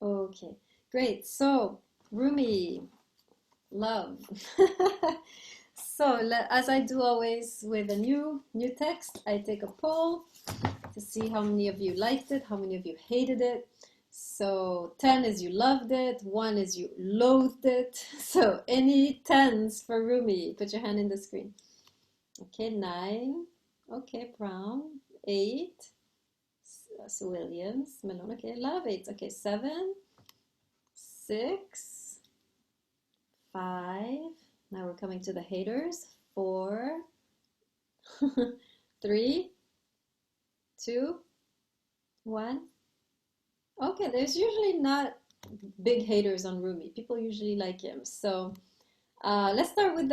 Okay, great. So, Rumi, love. So, as I do always with a new text, I take a poll to see how many of you liked it, how many of you hated it. So 10 is you loved it, 1 is you loathed it. So any 10s for Rumi? Put your hand in the screen. Okay, 9. Okay, Brown. 8. So Williams. Malone. Okay, love 8. Okay, 7. 6. 5. Now we're coming to the haters. 4. 3. 2. 1. Okay, there's usually not big haters on Rumi. People usually like him. So let's start with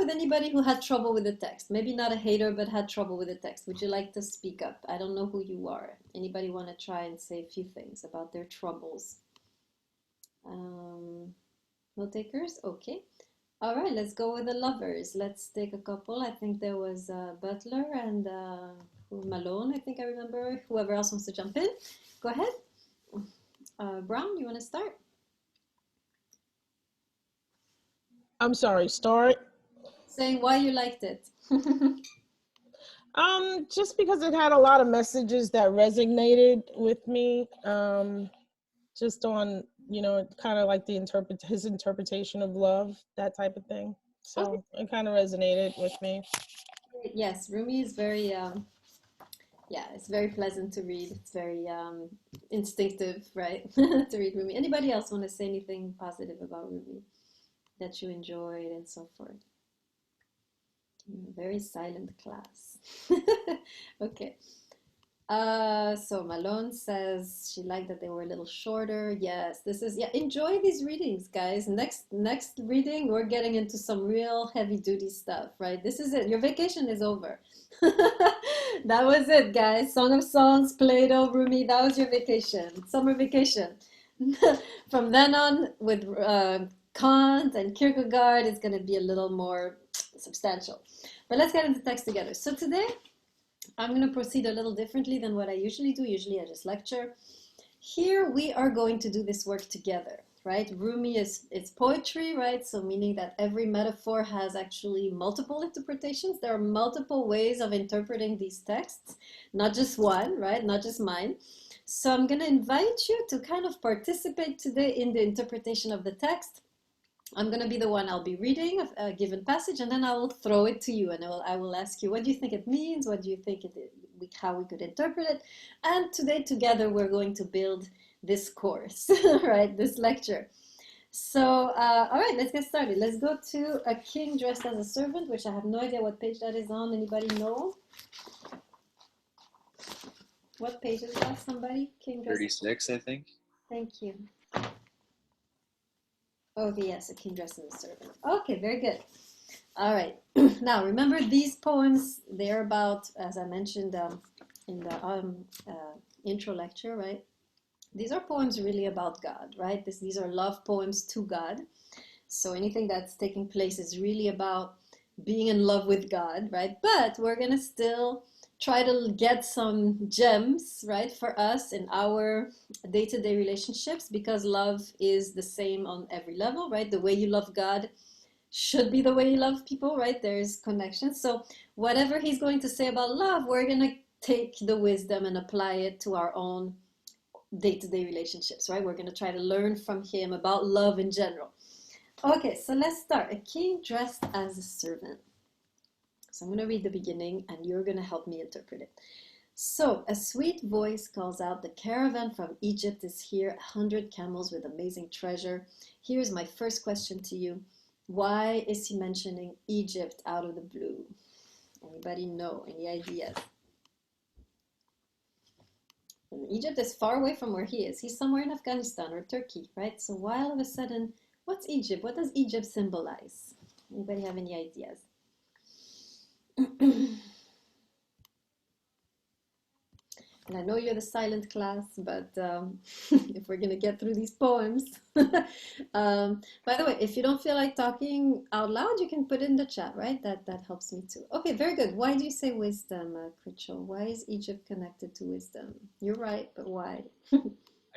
anybody who had trouble with the text. Maybe not a hater, but had trouble with the text. Would you like to speak up? I don't know who you are. Anybody want to try and say a few things about their troubles? Um, no takers? Okay. All right, let's go with the lovers. Let's take a couple. I think there was Butler and Malone. I think I remember. Whoever else wants to jump in, go ahead. Brown, you want to start? I'm sorry, start. Saying why you liked it. Just because it had a lot of messages that resonated with me. Just on, kind of like his interpretation of love, that type of thing. Okay. So it kind of resonated with me. Yes, Rumi is very yeah, it's very pleasant to read. It's very instinctive, right? To read Rumi. Anybody else want to say anything positive about Rumi that you enjoyed and so forth? Very silent class. Okay. So Malone says she liked that they were a little shorter. Yes, this is yeah, enjoy these readings, guys. Next reading, we're getting into some real heavy duty stuff, right? This is it. Your vacation is over. That was it, guys. Song of Songs, Plato, Rumi, that was your vacation. Summer vacation. From then on, with Kant and Kierkegaard, it's going to be a little more substantial. But let's get into text together. So today, I'm going to proceed a little differently than what I usually do. Usually I just lecture. Here we are going to do this work together, right? Rumi is it's poetry, right? So meaning that every metaphor has actually multiple interpretations. There are multiple ways of interpreting these texts, not just one, right? Not just mine. So I'm going to invite you to kind of participate today in the interpretation of the text. I'm going to be the one, I'll be reading a given passage, and then I will throw it to you, and I will ask you, what do you think it means? What do you think how we could interpret it? And today together we're going to build this course, right? This lecture. So, all right, let's get started. Let's go to A King Dressed as a Servant, which I have no idea what page that is on. Anybody know? What page is that? Somebody? King Dressed. 36, I think. Thank you. Okay, yes, A King Dressed as a Servant. Okay, very good. All right. Now, remember these poems, they're about, as I mentioned in the intro lecture, right? These are poems really about God, right? These are love poems to God. So anything that's taking place is really about being in love with God, right? But we're going to still try to get some gems, right, for us in our day-to-day relationships, because love is the same on every level, right? The way you love God should be the way you love people, right? There's connection. So whatever he's going to say about love, we're going to take the wisdom and apply it to our own day-to-day relationships, right? We're going to try to learn from him about love in general. Okay, so let's start. A king dressed as a servant. So I'm going to read the beginning and you're going to help me interpret it. So a sweet voice calls out, the caravan from Egypt is here, 100 camels with amazing treasure. Here's my first question to you. Why is he mentioning Egypt out of the blue? Anybody know? Any ideas? And Egypt is far away from where he is. He's somewhere in Afghanistan or Turkey, right? So why all of a sudden, what's Egypt? What does Egypt symbolize? Anybody have any ideas? And I know you're the silent class, but if we're going to get through these poems. By the way, if you don't feel like talking out loud, you can put it in the chat, right? That helps me too. Okay, very good. Why do you say wisdom, Critchell? Why is Egypt connected to wisdom? You're right, but why?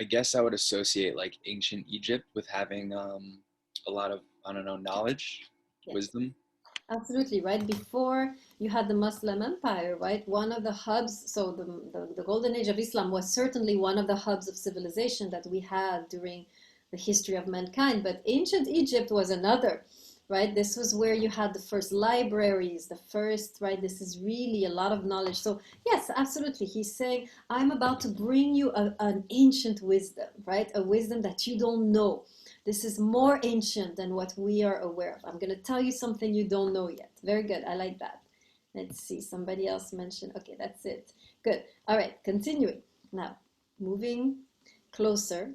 I guess I would associate like ancient Egypt with having a lot of, I don't know, knowledge, Yes. wisdom. Absolutely, right? Before you had the Muslim Empire, right? One of the hubs, so the Golden Age of Islam was certainly one of the hubs of civilization that we had during the history of mankind. But ancient Egypt was another, right? This was where you had the first libraries, the first, right? This is really a lot of knowledge. So, yes, absolutely. He's saying, I'm about to bring you an ancient wisdom, right? A wisdom that you don't know. This is more ancient than what we are aware of. I'm going to tell you something you don't know yet. Very good. I like that. Let's see. Somebody else mentioned. Okay, that's it. Good. All right, continuing. Now, moving closer.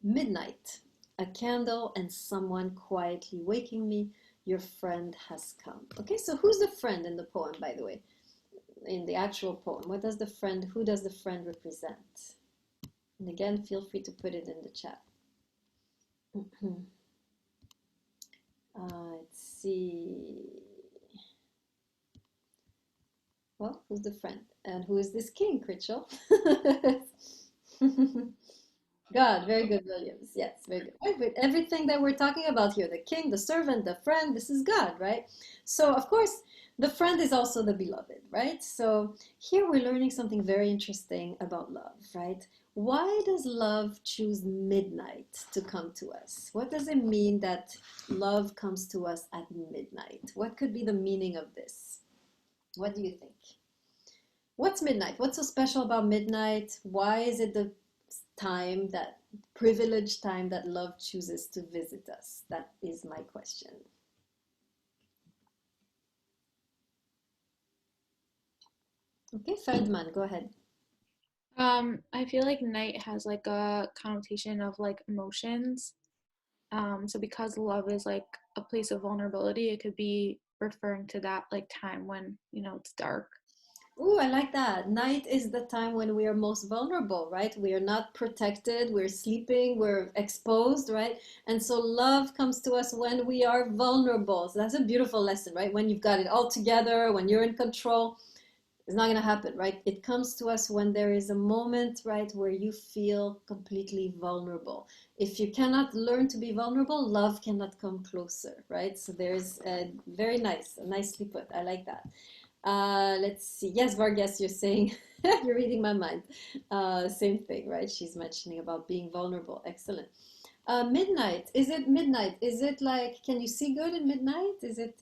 Midnight. A candle and someone quietly waking me. Your friend has come. Okay, so who's the friend in the poem, by the way? In the actual poem, what does the friend, who does the friend represent? And again, feel free to put it in the chat. Let's see. Well, who's the friend? And who is this king, Critchell? God, very good, Williams. Yes, very good. Right, with everything that we're talking about here, the king, the servant, the friend, this is God, right? So, of course, the friend is also the beloved, right? So, here we're learning something very interesting about love, right? Why does love choose midnight to come to us? What does it mean that love comes to us at midnight? What could be the meaning of this? What do you think? What's midnight? What's so special about midnight? Why is it the time, that privileged time that love chooses to visit us? That is my question. Okay, Feldman, go ahead. I feel like night has like a connotation of like emotions. So because love is like a place of vulnerability, it could be referring to that like time when, it's dark. Ooh, I like that. Night is the time when we are most vulnerable, right? We are not protected, we're sleeping, we're exposed, right? And so love comes to us when we are vulnerable. So that's a beautiful lesson, right? When you've got it all together, when you're in control, it's not going to happen, right? It comes to us when there is a moment, right, where you feel completely vulnerable. If you cannot learn to be vulnerable, love cannot come closer, right? So there's a very nice, nicely put. I like that. Let's see. Yes, Vargas, you're saying, you're reading my mind. Same thing, right? She's mentioning about being vulnerable. Excellent. Midnight. Is it midnight? Is it like, can you see good in midnight? Is it,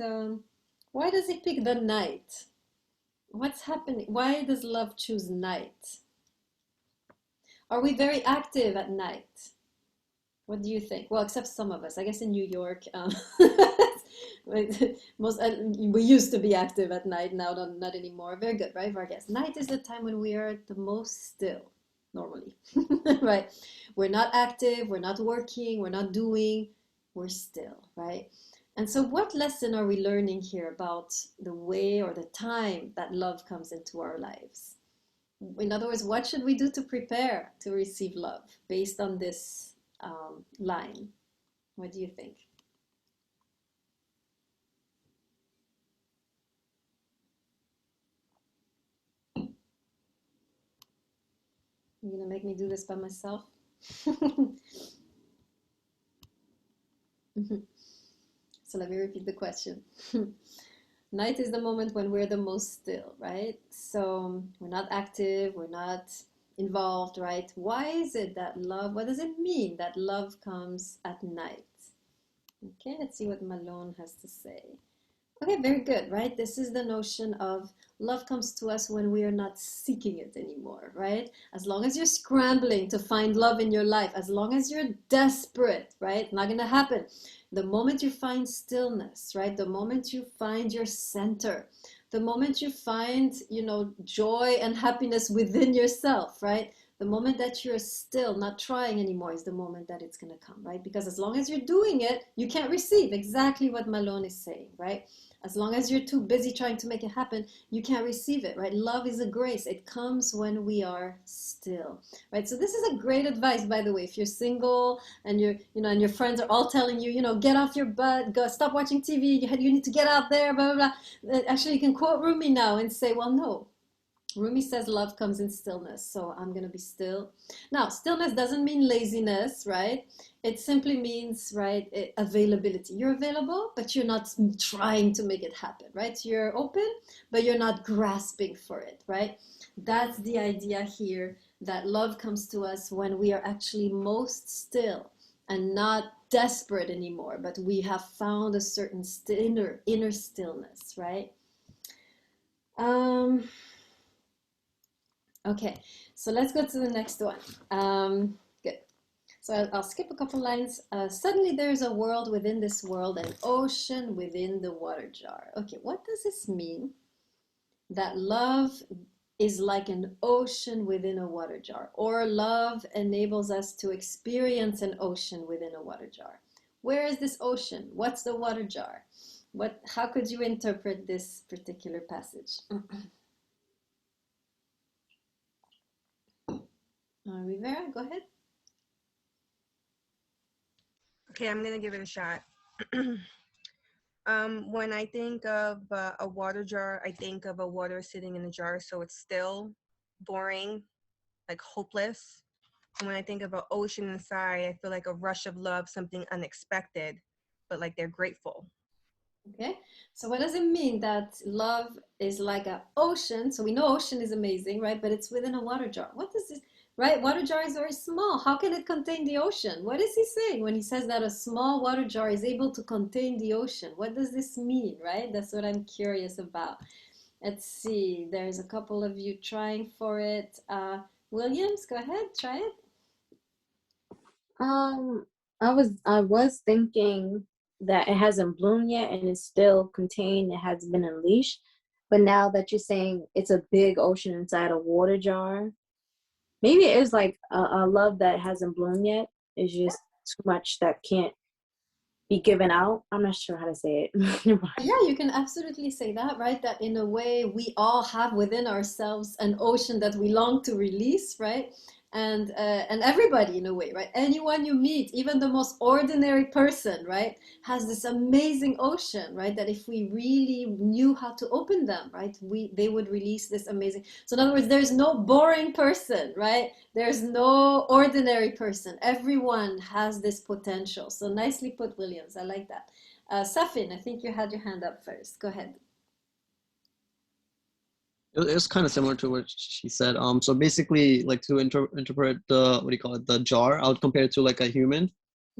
why does it pick the night? What's happening? Why does love choose night? Are we very active at night? What do you think? Well, except some of us. I guess in New York, most we used to be active at night. Now, not anymore. Very good, right, Vargas? Night is the time when we are the most still, normally, right? We're not active. We're not working. We're not doing. We're still, right? And so, what lesson are we learning here about the way or the time that love comes into our lives? In other words, what should we do to prepare to receive love based on this line? What do you think? You're gonna make me do this by myself? So let me repeat the question. Night is the moment when we're the most still, right? So we're not active, we're not involved, right? Why is it that love, what does it mean that love comes at night? Okay, let's see what Malone has to say. Okay, very good, right? This is the notion of love comes to us when we are not seeking it anymore, right? As long as you're scrambling to find love in your life, as long as you're desperate, right? Not gonna happen. The moment you find stillness, right? The moment you find your center, the moment you find, joy and happiness within yourself, right? The moment that you're still not trying anymore is the moment that it's going to come, right? Because as long as you're doing it, you can't receive exactly what Malone is saying, right? As long as you're too busy trying to make it happen, you can't receive it, right? Love is a grace. It comes when we are still, right? So this is a great advice, by the way. If you're single and and your friends are all telling you, get off your butt, go, stop watching TV, you need to get out there, blah, blah, blah. Actually, you can quote Rumi now and say, well, no. Rumi says love comes in stillness, so I'm going to be still. Now, stillness doesn't mean laziness, right? It simply means, right, availability. You're available, but you're not trying to make it happen, right? You're open, but you're not grasping for it, right? That's the idea here, that love comes to us when we are actually most still and not desperate anymore, but we have found a certain inner stillness, right? Um, Okay, so let's go to the next one. Good. So I'll skip a couple lines. Suddenly there's a world within this world, an ocean within the water jar. Okay, what does this mean? That love is like an ocean within a water jar, or love enables us to experience an ocean within a water jar. Where is this ocean? What's the water jar? How could you interpret this particular passage? Rivera, go ahead. Okay, I'm gonna give it a shot. When I think of a water jar, I think of a water sitting in a jar, so it's still boring, like hopeless. And when I think of an ocean inside, I feel like a rush of love, something unexpected, but like they're grateful. Okay, so what does it mean that love is like an ocean? So we know ocean is amazing, right? But it's within a water jar. What does this, right? Water jar is very small. How can it contain the ocean? What is he saying when he says that a small water jar is able to contain the ocean? What does this mean, right? That's what I'm curious about. Let's see, there's a couple of you trying for it. Williams, go ahead, try it. Um, I was thinking that it hasn't bloomed yet and it's still contained, it hasn't been unleashed. But now that you're saying it's a big ocean inside a water jar, maybe it is like a love that hasn't bloomed yet. It's just too much that can't be given out. I'm not sure how to say it. Yeah, you can absolutely say that, right? That in a way, we all have within ourselves an ocean that we long to release, right? And everybody in a way, right? Anyone you meet, even the most ordinary person, right, has this amazing ocean, right? That if we really knew how to open them, right, they would release this amazing. So in other words, there's no boring person, right? There's no ordinary person. Everyone has this potential. So nicely put, Williams. I like that. Safin, I think you had your hand up first. Go ahead. It's kind of similar to what she said. So basically, like to interpret the, what do you call it, the jar, I would compare it to like a human,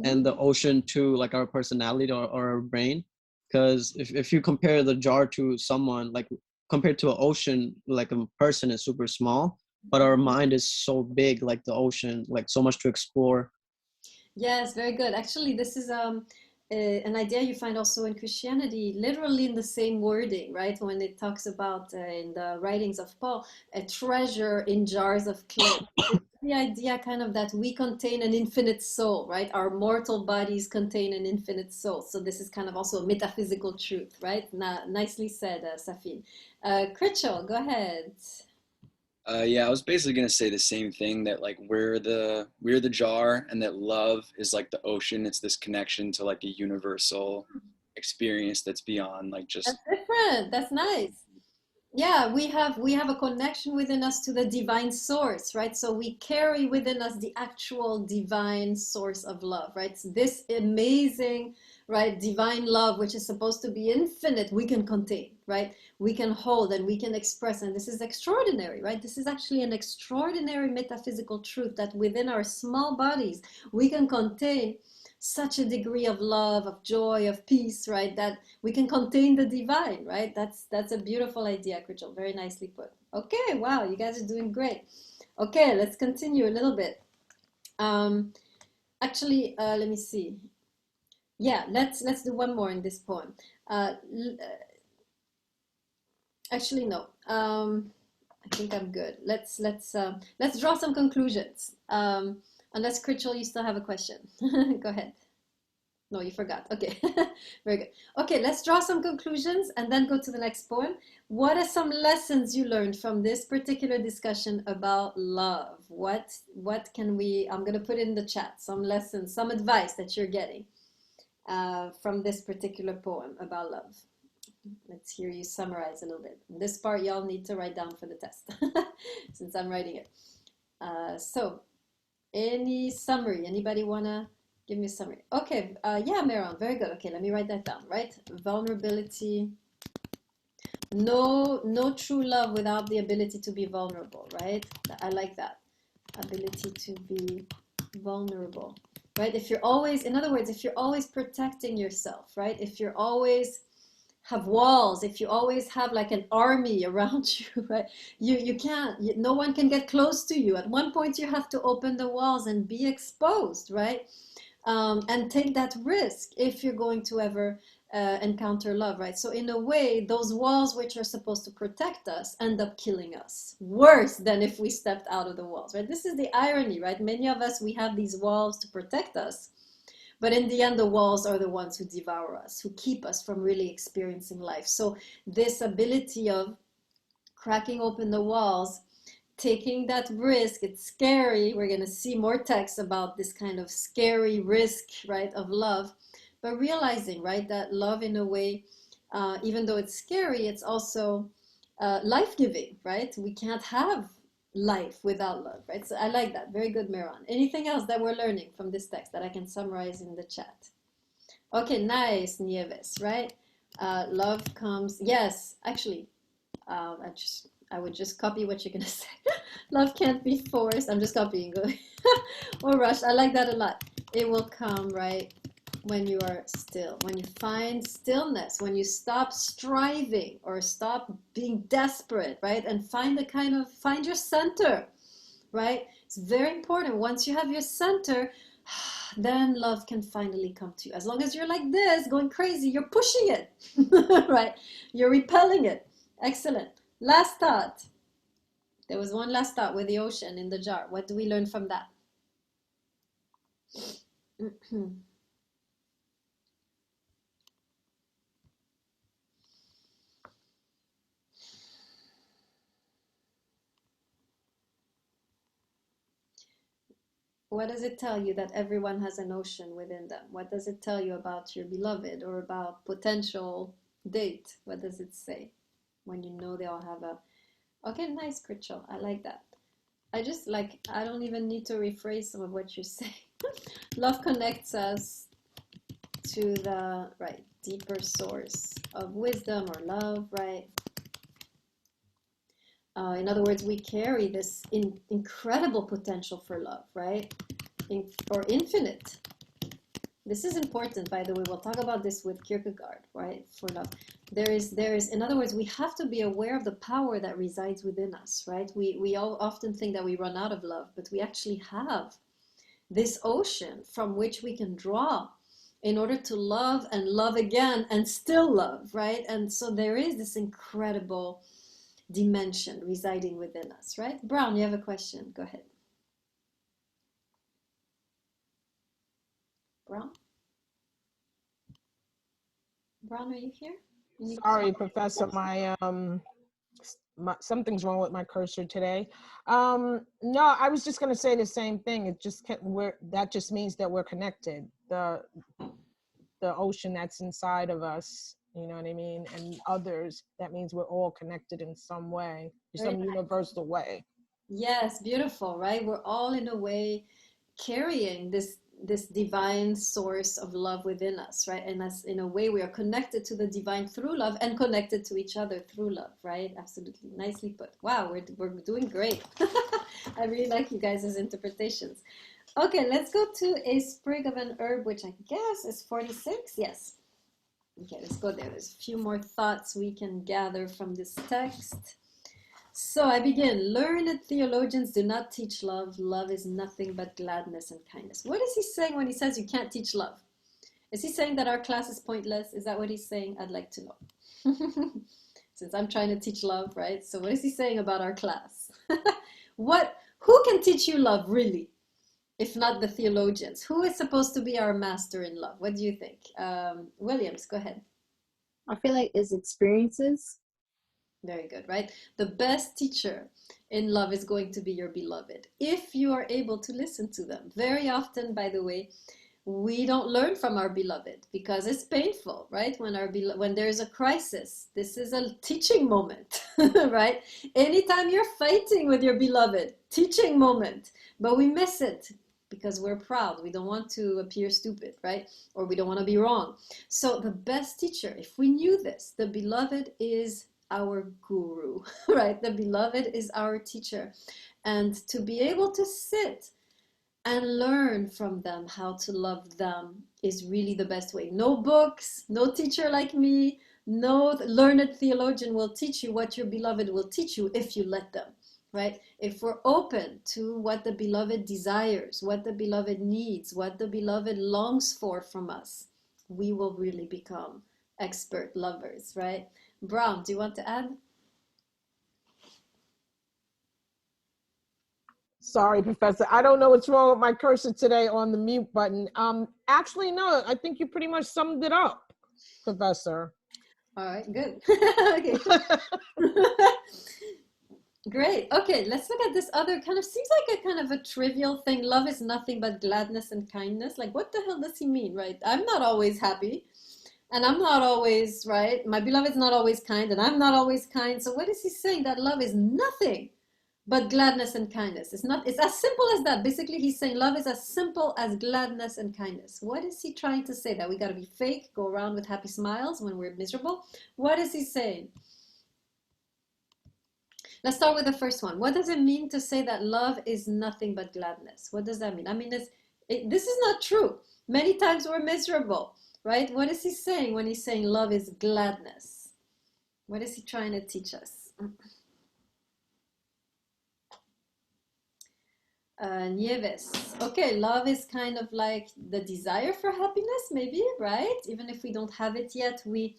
and the ocean to like our personality or our brain. Because if you compare the jar to someone, like compared to an ocean, like a person is super small, but our mind is so big, like the ocean, like so much to explore. Yes, very good. Actually, this is an idea you find also in Christianity, literally in the same wording, right? When it talks about in the writings of Paul, a treasure in jars of clay. It's the idea kind of that we contain an infinite soul, right? Our mortal bodies contain an infinite soul. So this is kind of also a metaphysical truth, right? Nicely said, Safin. Critchell, go ahead. Yeah, I was basically gonna say the same thing, that like we're the jar, and that love is like the ocean. It's this connection to like a universal experience that's beyond like That's just. different. That's nice. Yeah, we have a connection within us to the divine source, right? So we carry within us the actual divine source of love, right? So this amazing, right, divine love, which is supposed to be infinite, we can contain, right? We can hold and we can express, and this is extraordinary, right? This is actually an extraordinary metaphysical truth, that within our small bodies we can contain such a degree of love, of joy, of peace, right? That we can contain the divine, right? That's a beautiful idea, Rachel. Very nicely put. Okay, wow, you guys are doing great. Okay, let's continue a little bit. Actually, let me see. Yeah, let's do one more in this poem. Actually, no. I think I'm good. Let's draw some conclusions. Unless Critchell, you still have a question. Go ahead. No, you forgot. Okay, very good. Okay, let's draw some conclusions and then go to the next poem. What are some lessons you learned from this particular discussion about love? What can we, I'm going to put in the chat, some lessons, some advice that you're getting from this particular poem about love. Let's hear you summarize a little bit. This part y'all need to write down for the test since I'm writing it. So any summary? Anybody wanna give me a summary? Okay, yeah, Meron, very good. Okay, let me write that down, right? Vulnerability. No true love without the ability to be vulnerable, right? I like that. Ability to be vulnerable, right? If you're always, in other words, if you're always protecting yourself, right? If you're always have walls, if you always have like an army around you, right? You can't, no one can get close to you. At one point you have to open the walls and be exposed, right? And take that risk if you're going to ever encounter love, right? So in a way, those walls which are supposed to protect us end up killing us worse than if we stepped out of the walls, right? This is the irony, right? Many of us, we have these walls to protect us, but in the end, the walls are the ones who devour us, who keep us from really experiencing life. So this ability of cracking open the walls, taking that risk, it's scary. We're going to see more text about this kind of scary risk, right, of love. But realizing, right, that love in a way, even though it's scary, it's also life-giving, right? We can't have life without love, right? So I like that. Very good, Miran. Anything else that we're learning from this text that I can summarize in the chat? Okay, nice, Nieves, right? Love comes, yes, actually, I would just copy what you're gonna say. Love can't be forced. I'm just copying. Or rushed. I like that a lot. It will come, right, when you are still, when you find stillness, when you stop striving or stop being desperate, right, and find your center, right? It's very important. Once you have your center, then love can finally come to you. As long as you're like this, going crazy, you're pushing it, right? You're repelling it. Excellent. Last thought. There was one last thought with the ocean in the jar. What do we learn from that? What does it tell you that everyone has an ocean within them? What does it tell you about your beloved or about potential date? What does it say when you know they all have a... Okay, nice, Critchell. I like that. I just like, I don't even need to rephrase some of what you say. Love connects us to the, right, deeper source of wisdom or love, right? In other words, we carry this incredible potential for love, right? Or infinite. This is important, by the way. We'll talk about this with Kierkegaard, right? For love. There is, in other words, we have to be aware of the power that resides within us, right? We all often think that we run out of love, but we actually have this ocean from which we can draw in order to love and love again and still love, right? And so there is this incredible dimension residing within us, right? Brown, you have a question. Go ahead. Brown? Brown, are you here? Sorry, Professor, something's wrong with my cursor today. No, I was just going to say the same thing. It just that just means that we're connected. The ocean that's inside of us, you know what I mean, and others. That means we're all connected in some way, some universal way. Yes, beautiful, right? We're all in a way carrying this divine source of love within us, right? And as in a way we are connected to the divine through love and connected to each other through love, right? Absolutely. Nicely put. Wow, we're doing great. I really like you guys' interpretations. Okay, let's go to a sprig of an herb, which I guess is 46. Yes. Okay, let's go there. There's a few more thoughts we can gather from this text. So I begin. Learned theologians do not teach love. Love is nothing but gladness and kindness. What is he saying when he says you can't teach love? Is he saying that our class is pointless? Is that what he's saying? I'd like to know. Since I'm trying to teach love, right? So what is he saying about our class? Who can teach you love, really? If not the theologians. Who is supposed to be our master in love? What do you think? Williams, go ahead. I feel like it's experiences. Very good, right? The best teacher in love is going to be your beloved, if you are able to listen to them. Very often, by the way, we don't learn from our beloved because it's painful, right? When there's a crisis, this is a teaching moment, right? Anytime you're fighting with your beloved, teaching moment, but we miss it because we're proud. We don't want to appear stupid, right? Or we don't want to be wrong. So the best teacher, if we knew this, the beloved is our guru, right? The beloved is our teacher. And to be able to sit and learn from them how to love them is really the best way. No books, no teacher like me, no learned theologian will teach you what your beloved will teach you if you let them, right? If we're open to what the beloved desires, what the beloved needs, what the beloved longs for from us, we will really become expert lovers, right? Brown, do you want to add? Sorry, Professor. I don't know what's wrong with my cursor today on the mute button. Actually, no, I think you pretty much summed it up, Professor. All right, good. Okay. Great. Okay, let's look at this other kind of seems like a kind of a trivial thing. Love is nothing but gladness and kindness. Like, what the hell does he mean, right? I'm not always happy, and I'm not always, right? My beloved's not always kind, and I'm not always kind. So what is he saying? That love is nothing but gladness and kindness. It's as simple as that. Basically, he's saying love is as simple as gladness and kindness. What is he trying to say? That we got to be fake, go around with happy smiles when we're miserable? What is he saying? Let's start with the first one. What does it mean to say that love is nothing but gladness? What does that mean? I mean, this is not true. Many times we're miserable, right? What is he saying when he's saying love is gladness? What is he trying to teach us? Nieves. Okay, love is kind of like the desire for happiness, maybe, right? Even if we don't have it yet, we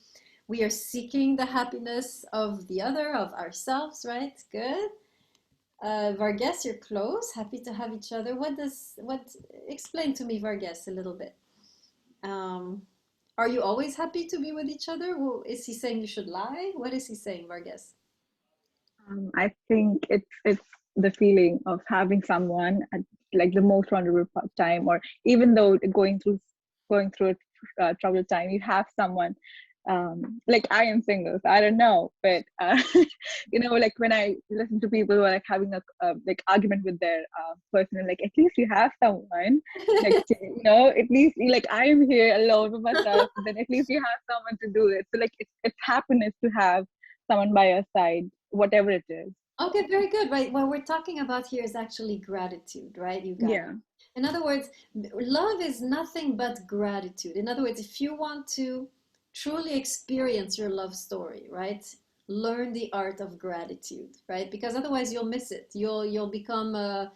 are seeking the happiness of the other, of ourselves, right? Good. Vargas, you're close. Happy to have each other. Explain to me, Vargas, a little bit. Are you always happy to be with each other? Well, is he saying you should lie? What is he saying, Vargas? I think it's the feeling of having someone at like the most vulnerable time, or even though going through a troubled time, you have someone. Like I am single, so I don't know, but like when I listen to people who are like having a like argument with their person, like at least you have someone, like at least like I am here alone with myself, but then at least you have someone to do it. So like it's happiness to have someone by your side, whatever it is. Okay, very good, right? What we're talking about here is actually gratitude, right? You got it. In other words, love is nothing but gratitude. In other words, if you want to truly experience your love story, right? Learn the art of gratitude, right? Because otherwise you'll miss it. You'll become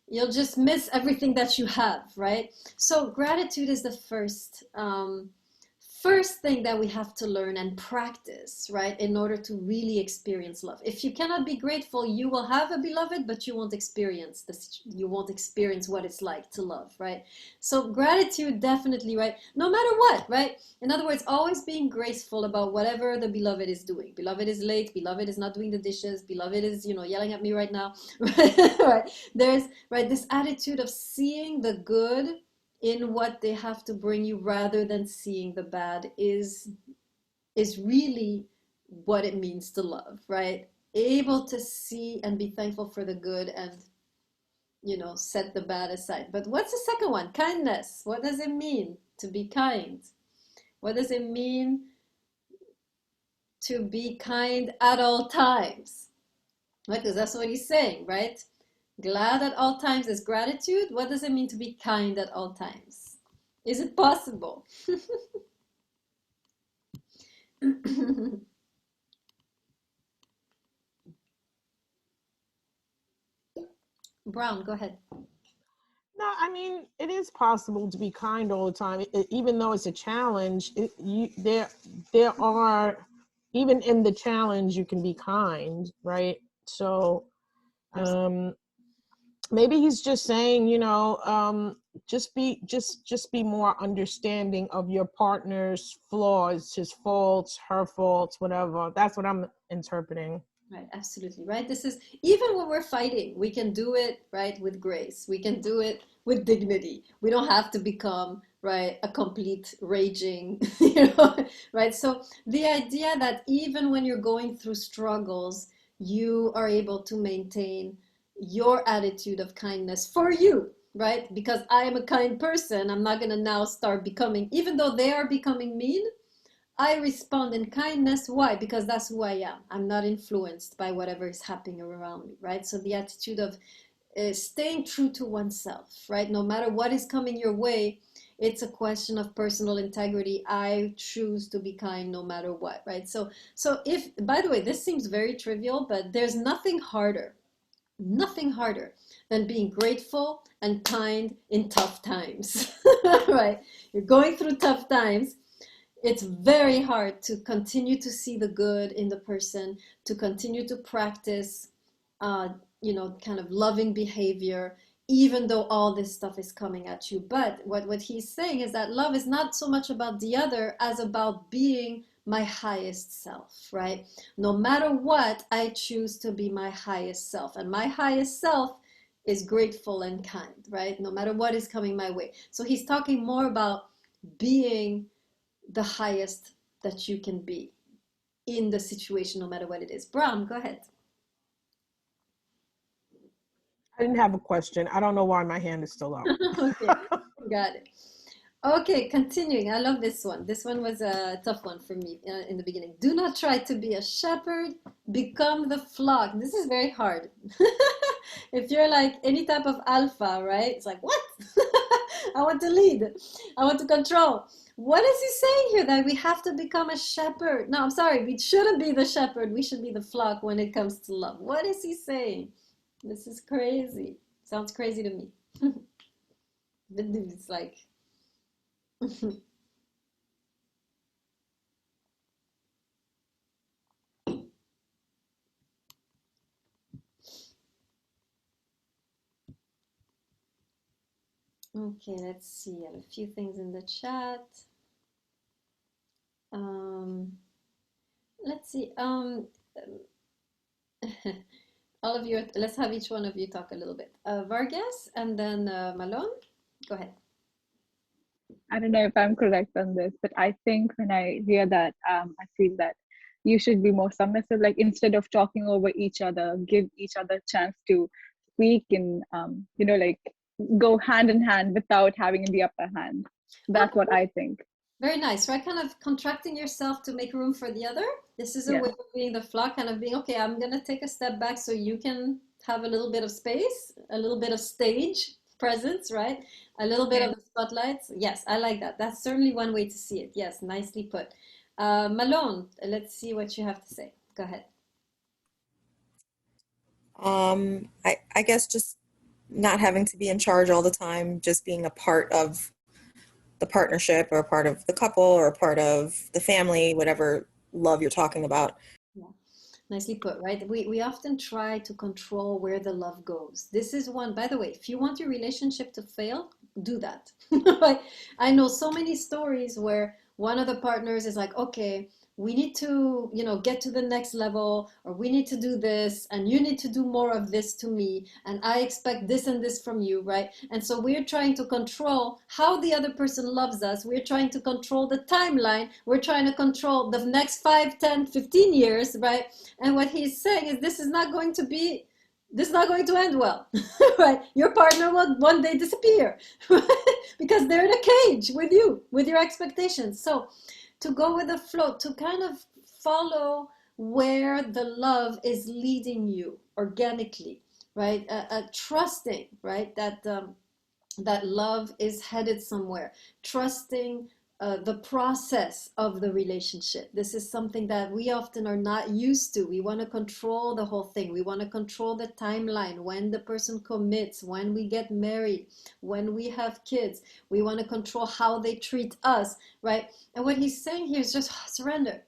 you'll just miss everything that you have, right? So gratitude is the first thing that we have to learn and practice, right, in order to really experience love. If you cannot be grateful, you will have a beloved, but you won't experience this. You won't experience what it's like to love, right? So gratitude, definitely, right? No matter what, right? In other words, always being graceful about whatever the beloved is doing. Beloved is late. Beloved is not doing the dishes. Beloved is, yelling at me right now, right? There's this attitude of seeing the good in what they have to bring you rather than seeing the bad is really what it means to love, right? Able to see and be thankful for the good and set the bad aside. But what's the second one? Kindness. What does it mean to be kind? What does it mean to be kind at all times? Because that's what he's saying, right? Glad at all times is gratitude. What does it mean to be kind at all times? Is it possible? Brown, go ahead. No, I mean, it is possible to be kind all the time, even though it's a challenge. There are, even in the challenge, you can be kind, right? So, maybe he's just saying, just be more understanding of your partner's flaws, his faults, her faults, whatever. That's what I'm interpreting. Right, absolutely, right? This is, even when we're fighting, we can do it, right, with grace. We can do it with dignity. We don't have to become, right, a complete raging, right? So the idea that even when you're going through struggles, you are able to maintain your attitude of kindness for you, right? Because I am a kind person, I'm not going to now start becoming, even though they are becoming mean, I respond in kindness. Why? Because that's who I am. I'm not influenced by whatever is happening around me, right? So the attitude of staying true to oneself, right? No matter what is coming your way, it's a question of personal integrity. I choose to be kind no matter what, right? So if, by the way, this seems very trivial, but there's nothing harder than being grateful and kind in tough times, right? You're going through tough times, it's very hard to continue to see the good in the person, to continue to practice, uh, kind of loving behavior, even though all this stuff is coming at you. But what he's saying is that love is not so much about the other as about being my highest self, right? No matter what, I choose to be my highest self. And my highest self is grateful and kind, right? No matter what is coming my way. So he's talking more about being the highest that you can be in the situation, no matter what it is. Bram, go ahead. I didn't have a question. I don't know why my hand is still up. Okay, got it. Okay, continuing. I love this one. This one was a tough one for me in the beginning. Do not try to be a shepherd, become the flock. This is very hard. If you're like any type of alpha, right? It's like, what? I want to lead. I want to control. What is he saying here? That we have to become a shepherd? No, I'm sorry. We shouldn't be the shepherd. We should be the flock when it comes to love. What is he saying? This is crazy. Sounds crazy to me. It's like, okay, let's see. I have a few things in the chat. Um, let's see. All of you, let's have each one of you talk a little bit. Vargas and then Malone. Go ahead. I don't know if I'm correct on this, but I think when I hear that, I feel that you should be more submissive. Like instead of talking over each other, give each other a chance to speak and like go hand in hand without having the upper hand. That's what I think. Very nice, right? Kind of contracting yourself to make room for the other. This is a Yeah. way of being the flock, kind of being, okay, I'm going to take a step back so you can have a little bit of space, a little bit of stage presence, right? A little bit Yeah. of the spotlights. Yes, I like that. That's certainly one way to see it. Yes, nicely put. Malone, let's see what you have to say. Go ahead. I guess just not having to be in charge all the time, just being a part of the partnership or a part of the couple or a part of the family, whatever love you're talking about. Yeah, nicely put, right? We often try to control where the love goes. This is one, by the way, if you want your relationship to fail, do that. Right? I know so many stories where one of the partners is like, okay, we need to, get to the next level, or we need to do this, and you need to do more of this to me, and I expect this and this from you, right? And so we're trying to control how the other person loves us. We're trying to control the timeline. We're trying to control the next 5, 10, 15 years, right? And what he's saying is this is not going to end well. Right? Your partner will one day disappear, right? Because they're in a cage with you, with your expectations. So to go with the flow, to kind of follow where the love is leading you organically, right? Trusting, right? That love is headed somewhere, trusting the process of the relationship. This is something that we often are not used to. We want to control the whole thing. We want to control the timeline, when the person commits, when we get married, when we have kids. We want to control how they treat us, right? And what he's saying here is just surrender,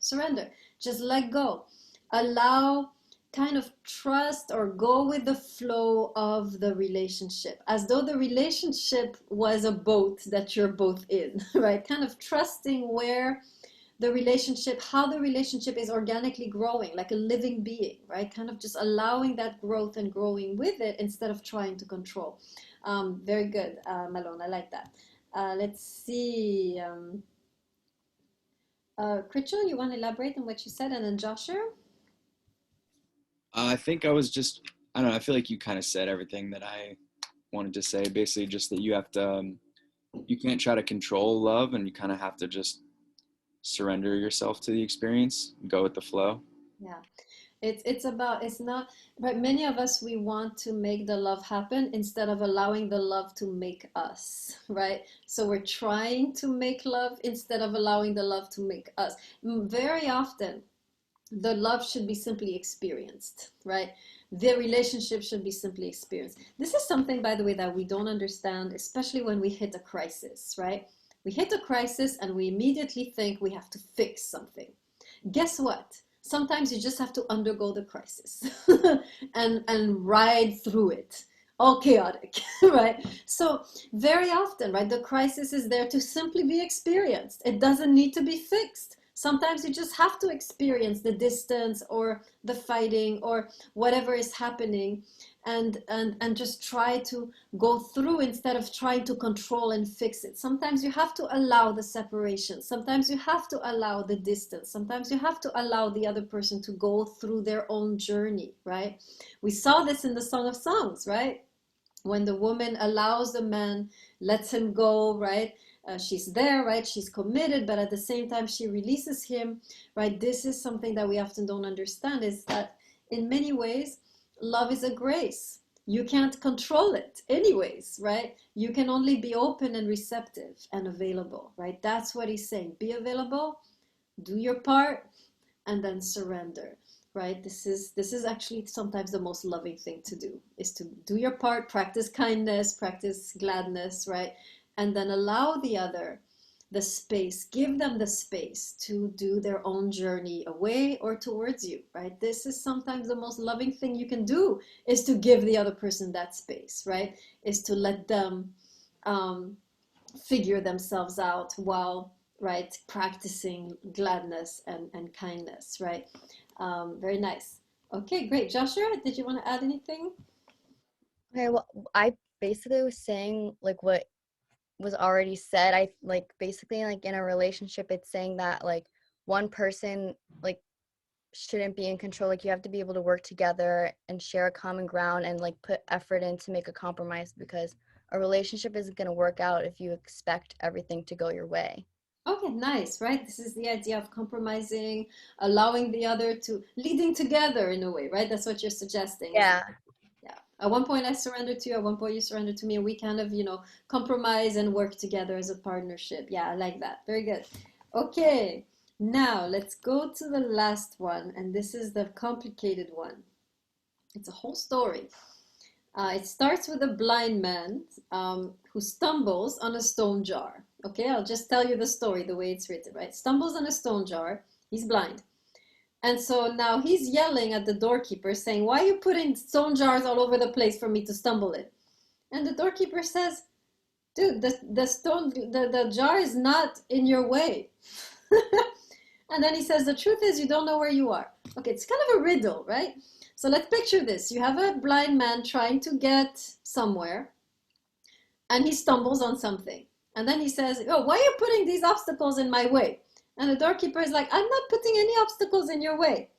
just let go, allow, kind of trust or go with the flow of the relationship, as though the relationship was a boat that you're both in, right? Kind of trusting where the relationship, how the relationship is organically growing, like a living being, right? Kind of just allowing that growth and growing with it instead of trying to control. Very good, Malone. I like that. Let's see. Critchell, you want to elaborate on what you said, and then Joshua? I think I don't know, I feel like you kind of said everything that I wanted to say. Basically, just that you have to, you can't try to control love, and you kind of have to just surrender yourself to the experience, go with the flow. Yeah. It's about, it's not, but many of us, we want to make the love happen instead of allowing the love to make us, right? So we're trying to make love instead of allowing the love to make us. Very often, the love should be simply experienced, right? The relationship should be simply experienced. This is something, by the way, that we don't understand, especially when we hit a crisis, right? We hit a crisis and we immediately think we have to fix something. Guess what? Sometimes you just have to undergo the crisis and ride through it, all chaotic, right? So very often, right, the crisis is there to simply be experienced. It doesn't need to be fixed. Sometimes you just have to experience the distance or the fighting or whatever is happening, and just try to go through instead of trying to control and fix it. Sometimes you have to allow the separation. Sometimes you have to allow the distance. Sometimes you have to allow the other person to go through their own journey, right? We saw this in the Song of Songs, right? When the woman allows the man, lets him go, right? She's there, right? She's committed, but at the same time, she releases him, right? This is something that we often don't understand, is that in many ways, love is a grace. You can't control it anyways, right? You can only be open and receptive and available, right? That's what he's saying. Be available, do your part, and then surrender, right? This is actually sometimes the most loving thing to do, is to do your part, practice kindness, practice gladness, right? And then allow the other the space, give them the space to do their own journey away or towards you, right? This is sometimes the most loving thing you can do, is to give the other person that space, right? Is to let them figure themselves out while, right, practicing gladness and kindness, right? Very nice. Okay, great. Joshua, did you want to add anything? Okay, well, I basically was saying like what was already said. I like basically like in a relationship, it's saying that like one person like shouldn't be in control. Like you have to be able to work together and share a common ground and like put effort in to make a compromise, because a relationship isn't going to work out if you expect everything to go your way. Okay, nice, right? This is the idea of compromising, allowing the other to, leading together in a way, right? That's what you're suggesting. Yeah. Yeah. At one point I surrendered to you, at one point you surrendered to me, and we kind of, compromise and work together as a partnership. Yeah, I like that. Very good. Okay, now let's go to the last one, and this is the complicated one. It's a whole story. It starts with a blind man who stumbles on a stone jar. Okay, I'll just tell you the story the way it's written, right? Stumbles on a stone jar. He's blind. And so now he's yelling at the doorkeeper saying, "Why are you putting stone jars all over the place for me to stumble in?" And the doorkeeper says, "Dude, the jar is not in your way." And then he says, "The truth is you don't know where you are." Okay, it's kind of a riddle, right? So let's picture this. You have a blind man trying to get somewhere, and he stumbles on something. And then he says, "Oh, why are you putting these obstacles in my way?" And the doorkeeper is like, "I'm not putting any obstacles in your way."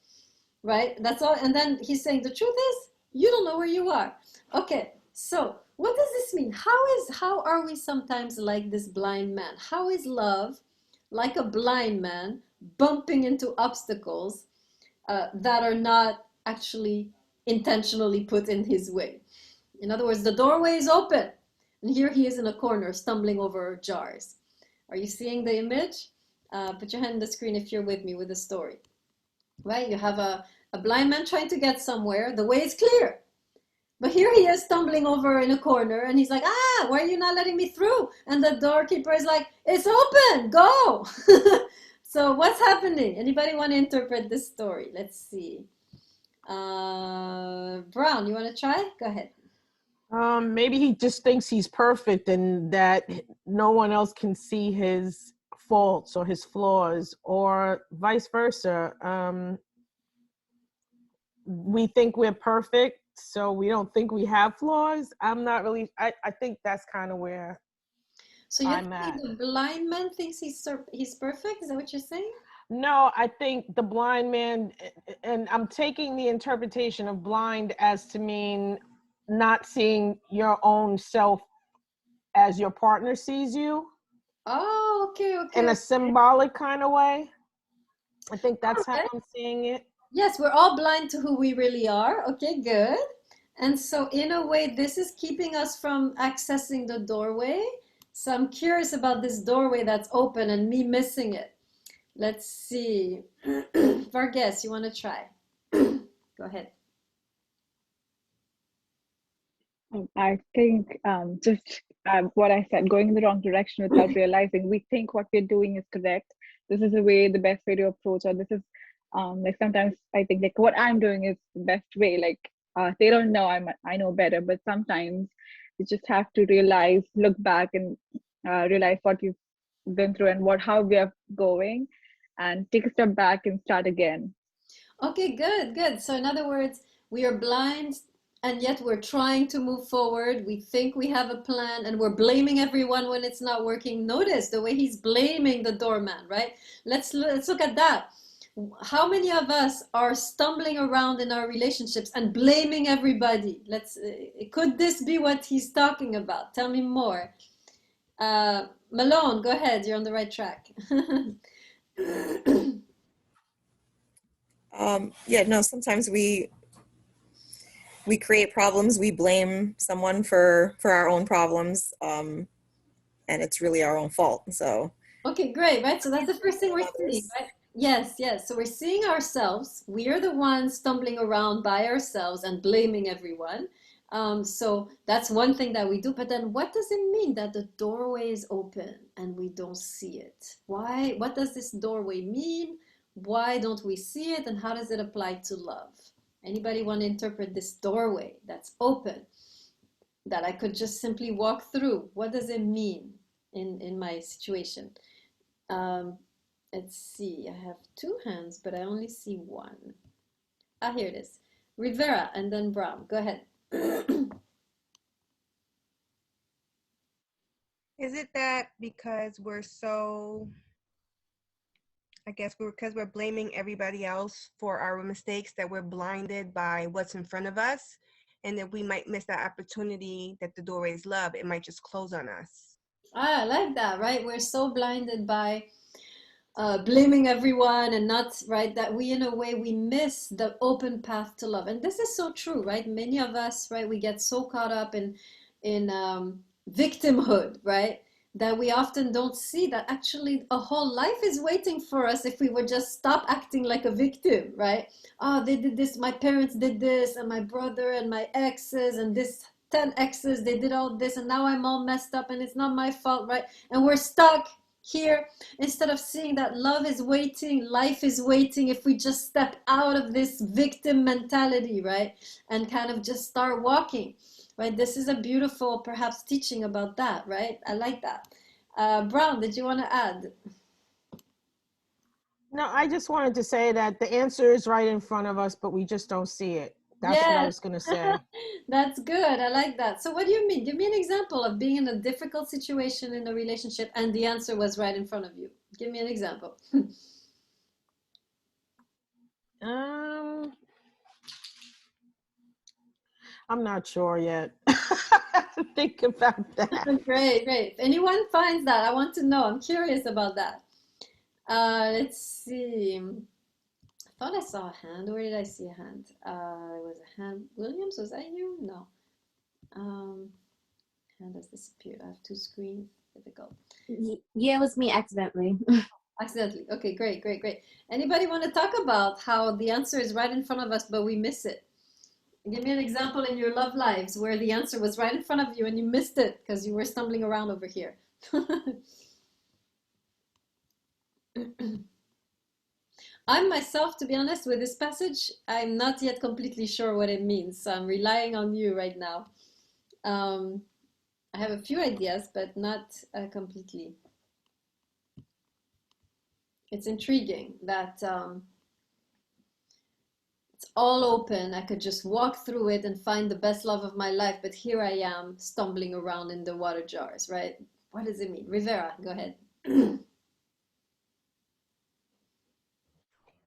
Right? That's all. And then he's saying, "The truth is, you don't know where you are." Okay, so what does this mean? How are we sometimes like this blind man? How is love like a blind man bumping into obstacles that are not actually intentionally put in his way? In other words, the doorway is open, and here he is in a corner stumbling over jars. Are you seeing the image? Put your hand on the screen if you're with me with the story. Right? You have a blind man trying to get somewhere. The way is clear. But here he is stumbling over in a corner, and he's like, "Why are you not letting me through?" And the doorkeeper is like, "It's open, go." So what's happening? Anybody want to interpret this story? Let's see. Brown, you want to try? Go ahead. Maybe he just thinks he's perfect and that no one else can see his faults or his flaws, or vice versa. We think we're perfect, so we don't think we have flaws. I'm not really, I think that's kind of where So you're I'm saying at. the blind man thinks he's perfect? Is that what you're saying? No, I think the blind man, and I'm taking the interpretation of blind as to mean not seeing your own self as your partner sees you Oh, okay, okay, in a okay. symbolic kind of way. I think that's how Okay. I'm seeing it. Yes, we're all blind to who we really are. Okay, good. And so, in a way, this is keeping us from accessing the doorway. So, I'm curious about this doorway that's open and me missing it. Let's see. Vargas, you want to try? Go ahead. I think just what I said, going in the wrong direction without realizing, we think what we're doing is correct. This is the best way to approach, or this is like sometimes I think like what I'm doing is the best way. Like they don't know I know better, but sometimes you just have to realize, look back and realize what you've been through and how we are going, and take a step back and start again. Okay, good, good. So, in other words, we are blind and yet we're trying to move forward. We think we have a plan and we're blaming everyone when it's not working. Notice the way he's blaming the doorman, right? Let's look at that. How many of us are stumbling around in our relationships and blaming everybody? Could this be what he's talking about? Tell me more. Malone, go ahead. You're on the right track. Yeah, no, sometimes we create problems, we blame someone for our own problems, and it's really our own fault. So Okay, great, right? So that's the first thing we're seeing, others. right? Yes, yes. So we're seeing ourselves. We are the ones stumbling around by ourselves and blaming everyone. So that's one thing that we do. But then what does it mean that the doorway is open and we don't see it? Why? What does this doorway mean? Why don't we see it? And how does it apply to love? Anybody want to interpret this doorway that's open that I could just simply walk through? What does it mean in my situation? Um, let's see, I have two hands, but I only see one. Ah, here it is. Rivera and then Brown. Go ahead. Is it that because we're so, I guess because we're blaming everybody else for our mistakes, that we're blinded by what's in front of us, and that we might miss that opportunity that the doorway is love, it might just close on us. Ah, I like that, right? We're so blinded by blaming everyone and not, right, that we, in a way, we miss the open path to love. And this is so true, right? Many of us, right, we get so caught up in victimhood, right? That we often don't see that actually a whole life is waiting for us if we would just stop acting like a victim, right? Oh, they did this, my parents did this, and my brother and my exes, and this 10 exes, they did all this, and now I'm all messed up, and it's not my fault, right? And we're stuck here instead of seeing that love is waiting, life is waiting if we just step out of this victim mentality, right? And kind of just start walking. Right, this is a beautiful, perhaps, teaching about that, right? I like that. Brown, did you want to add? No, I just wanted to say that the answer is right in front of us, but we just don't see it. That's what I Yes, was going to say. that's good. I like that. So, what do you mean? Give me an example of being in a difficult situation in a relationship and the answer was right in front of you. Give me an example. Um, I'm not sure yet. Think about that. Great, great. If anyone finds that, I want to know. I'm curious about that. Let's see. I thought I saw a hand. Where did I see a hand? It was a hand. Williams, was that you? No. Hand has disappeared. I have two screens. Difficult. Yeah, it was me accidentally. Accidentally. Okay, great, great, great. Anybody want to talk about how the answer is right in front of us, but we miss it? Give me an example in your love lives where the answer was right in front of you and you missed it because you were stumbling around over here. I'm myself, to be honest, with this passage, I'm not yet completely sure what it means. So I'm relying on you right now. I have a few ideas, but not completely. It's intriguing that it's all open. I could just walk through it and find the best love of my life, but here I am stumbling around in the water jars, right? What does it mean? Rivera, go ahead.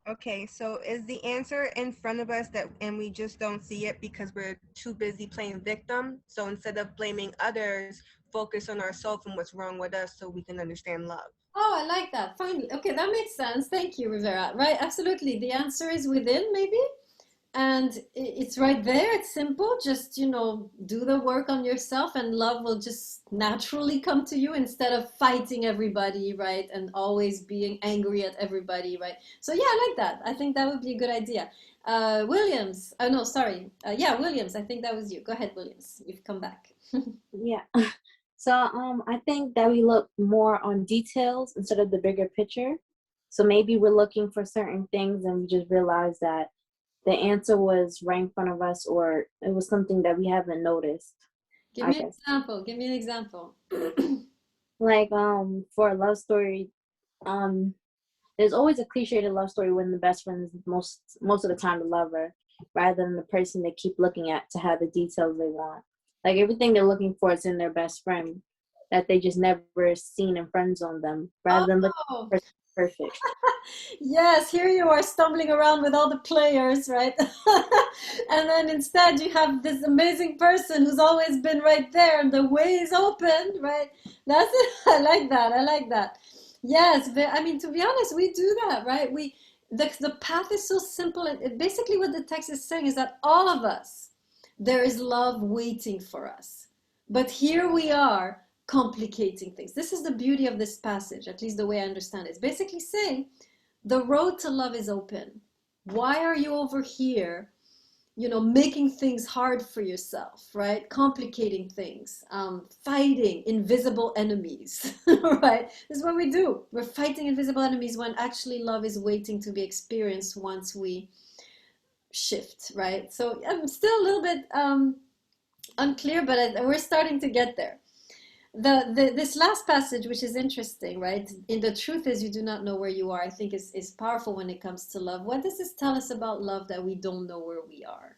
Okay, so is the answer in front of us that and we just don't see it because we're too busy playing victim? So instead of blaming others, focus on ourselves and what's wrong with us so we can understand love. Oh, I like that. Finally. Okay, that makes sense. Thank you, Rivera. Right, absolutely. The answer is within, maybe. And it's right there. It's simple. Just, do the work on yourself and love will just naturally come to you instead of fighting everybody, right? And always being angry at everybody, right? So yeah, I like that. I think that would be a good idea. Williams. Oh, no, sorry. Yeah, Williams. I think that was you. Go ahead, Williams. You've come back. Yeah. So I think that we look more on details instead of the bigger picture. So maybe we're looking for certain things and we just realize that the answer was right in front of us, or it was something that we haven't noticed, Give I me an guess. example. Give me an example. Like for a love story, um there's always a cliched love story when the best friend is most of the time the lover, rather than the person they keep looking at to have the details they want. Like everything they're looking for is in their best friend that they just never seen in friend zone them, rather than looking Oh, for perfect. yes, here you are stumbling around with all the players, right? And then instead you have this amazing person who's always been right there and the way is open, right? That's it. I like that. I like that. Yes, I mean, to be honest, we do that, right? The path is so simple. And basically what the text is saying is that all of us, there is love waiting for us. But here we are complicating things. This is the beauty of this passage, at least the way I understand it. It's basically saying the road to love is open. Why are you over here, making things hard for yourself, right? Complicating things, fighting invisible enemies, right? This is what we do. We're fighting invisible enemies when actually love is waiting to be experienced once we shift, right? So I'm still a little bit unclear, but we're starting to get there. This last passage, which is interesting, right? In the truth is you do not know where you are, I think is powerful when it comes to love. What does this tell us about love that we don't know where we are?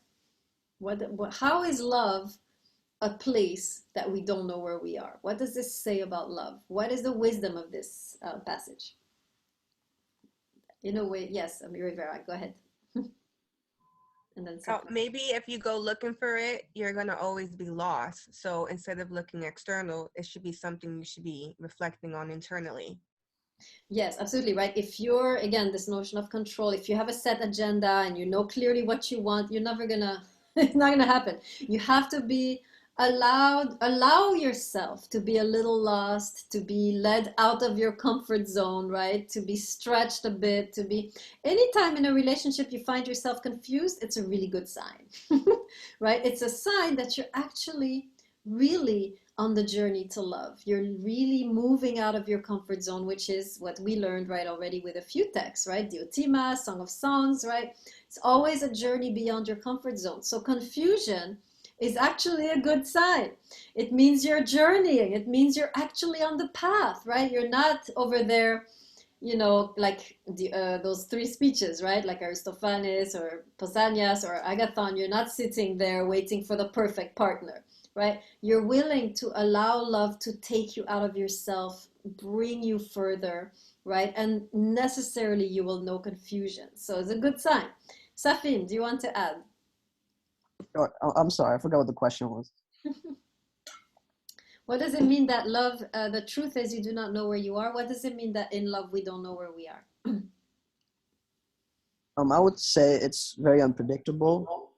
How is love a place that we don't know where we are? What does this say about love? What is the wisdom of this passage? In a way, yes, Amir Rivera, go ahead. And then maybe if you go looking for it, you're going to always be lost. So instead of looking external, it should be something you should be reflecting on internally. Yes, absolutely, right. If you're, again, this notion of control, if you have a set agenda and you know clearly what you want, you're never gonna, it's not gonna happen. You have to be allow yourself to be a little lost, to be led out of your comfort zone, right? To be stretched a bit, anytime in a relationship you find yourself confused, it's a really good sign, right? It's a sign that you're actually really on the journey to love. You're really moving out of your comfort zone, which is what we learned right already with a few texts, right? Diotima, Song of Songs, right? It's always a journey beyond your comfort zone. So confusion is actually a good sign. It means you're journeying. It means you're actually on the path, right? You're not over there, like those three speeches, right? Like Aristophanes or Pausanias or Agathon. You're not sitting there waiting for the perfect partner, right? You're willing to allow love to take you out of yourself, bring you further, right? And necessarily you will know confusion. So it's a good sign. Safin, do you want to add? I'm sorry, I forgot what the question was. What does it mean that love, the truth is you do not know where you are? What does it mean that in love we don't know where we are? I would say it's very unpredictable.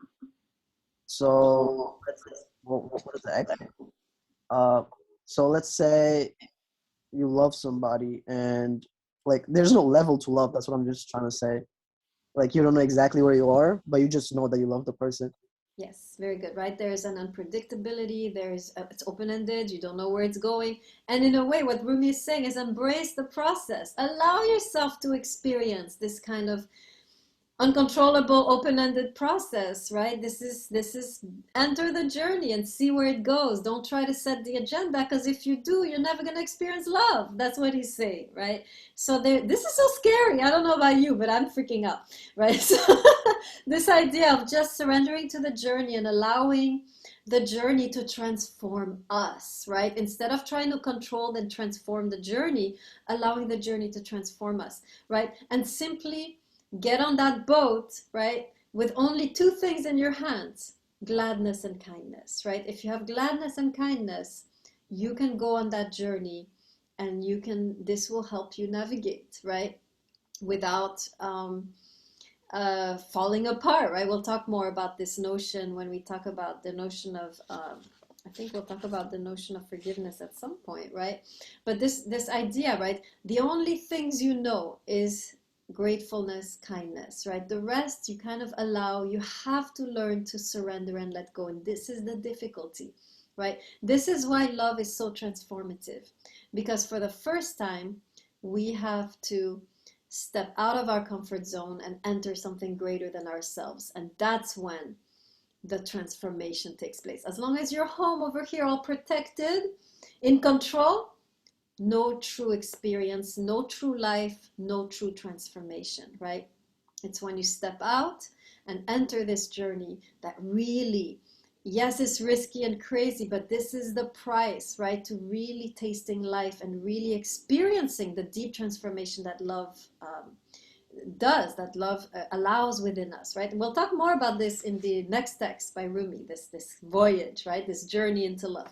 So what is the so let's say you love somebody and like there's no level to love. That's what I'm just trying to say. Like you don't know exactly where you are, but you just know that you love the person. Yes, very good, right? There's an unpredictability, it's open-ended, you don't know where it's going. And in a way, what Rumi is saying is embrace the process. Allow yourself to experience this kind of uncontrollable open-ended process, right? This is enter the journey and see where it goes. Don't try to set the agenda, because if you do, you're never going to experience love. That's what he's saying, right? So this is so scary. I don't know about you, but I'm freaking out, right? So this idea of just surrendering to the journey and allowing the journey to transform us, right? Instead of trying to control and transform the journey, allowing the journey to transform us, right? And simply get on that boat, right, with only two things in your hands: gladness and kindness, right? If you have gladness and kindness, you can go on that journey, and this will help you navigate, right, without falling apart, right? We'll talk more about this notion when we talk about the notion of I think we'll talk about the notion of forgiveness at some point, right? But this idea, right, the only things you know is gratefulness, kindness, right? The rest you kind of allow. You have to learn to surrender and let go, and this is the difficulty, right? This is why love is so transformative, because for the first time we have to step out of our comfort zone and enter something greater than ourselves, and that's when the transformation takes place. As long as you're home over here all protected, in control, no true experience, no true life, no true transformation, right? It's when you step out and enter this journey that really, yes, it's risky and crazy, but this is the price, right? To really tasting life and really experiencing the deep transformation that love does, that love allows within us, right? And we'll talk more about this in the next text by Rumi, this voyage, right? This journey into love.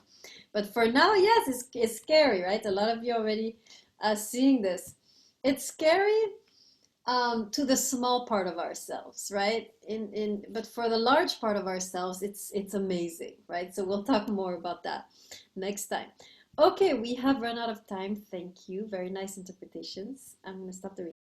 But for now, yes, it's scary, right? A lot of you already seeing this. It's scary to the small part of ourselves, right? But for the large part of ourselves, it's amazing, right? So we'll talk more about that next time. Okay, we have run out of time. Thank you. Very nice interpretations. I'm going to stop the recording.